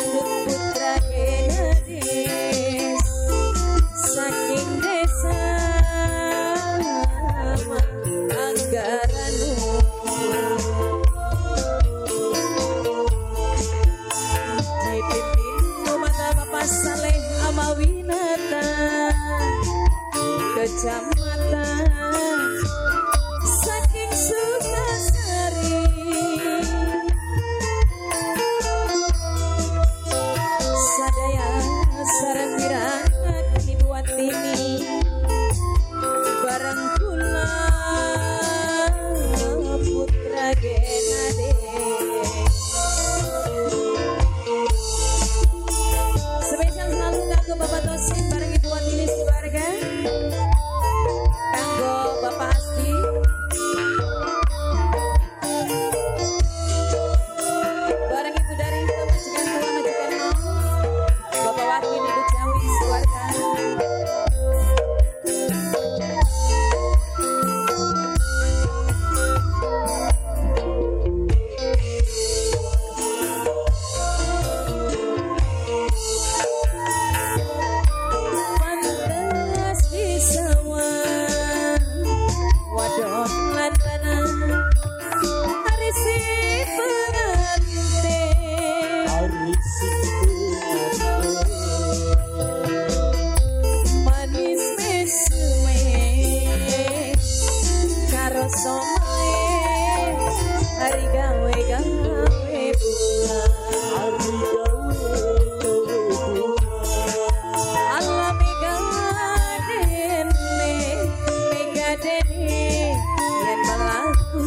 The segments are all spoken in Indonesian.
Dangdut putra Genades saking desa Anggaranu dipimpin mata Bapak Saleh Amawinata Kecamatan saking Sukasari sadaya sareng wirangan dibuat ini bareng kula putra Genades spesial selalu kanggo Bapak Tosin bareng Ibu Watini keluarga kanggo Bapak Asti bareng Ibu dari majikan tua majikan nom Bapak Wakil Ibu Jawi keluarga pantas di sawah wadon lantanan hari si pengantin manis mesuwe karo somae hari gawe Allah megadene yen melaku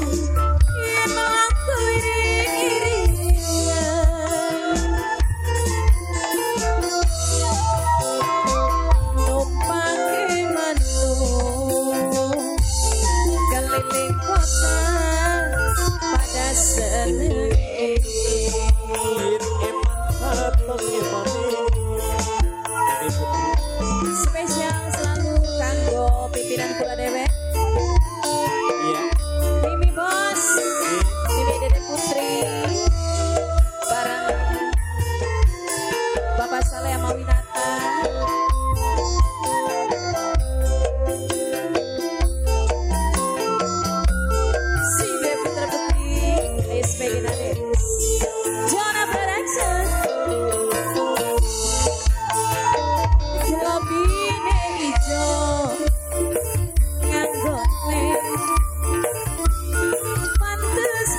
numpang mantu keliling kota pada seneng spesial selalu kanggo pimpinan kula dewek Mimi Bos Mimi Dede Putri bareng Bapak Saleh Amawinata si Devi Putra Putri SP Genades Jona Production Lobine ijo nganggo lem pantes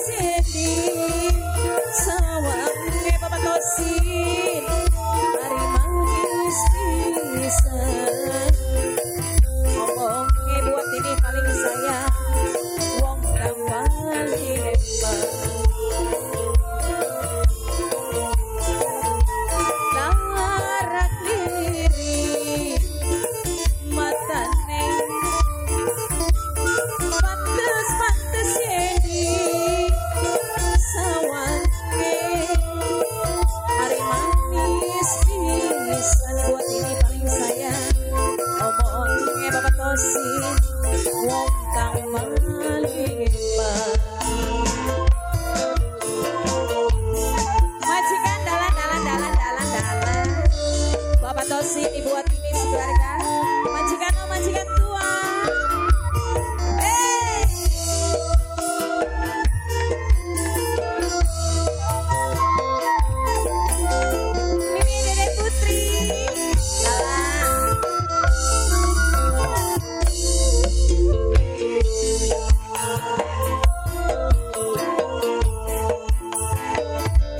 jadi sawange Bapak Tosin hari manis pisan ngomongnya buat ini paling sayang wong kang paling hebat larak diri matane pantes jadi sawange hari manis pisan buat ini paling sayang ngomongnya Bapak Tosin wong kang paling hebat majikan dalan Bapak Tosin Ibu Watini keluarga majikan majikan tua Mimi Dede Putri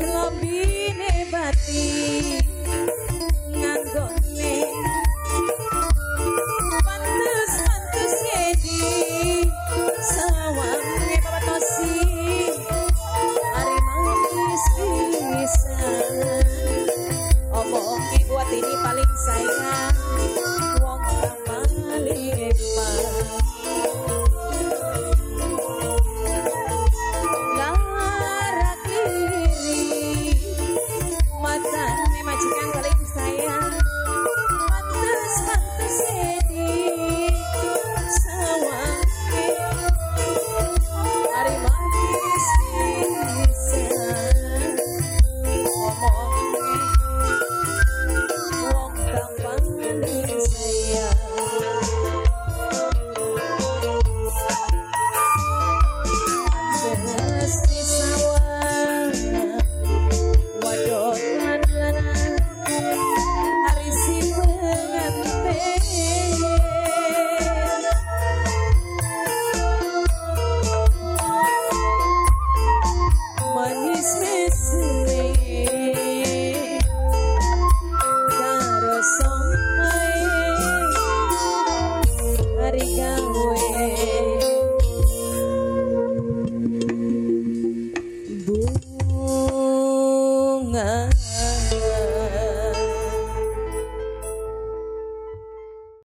kelambine batin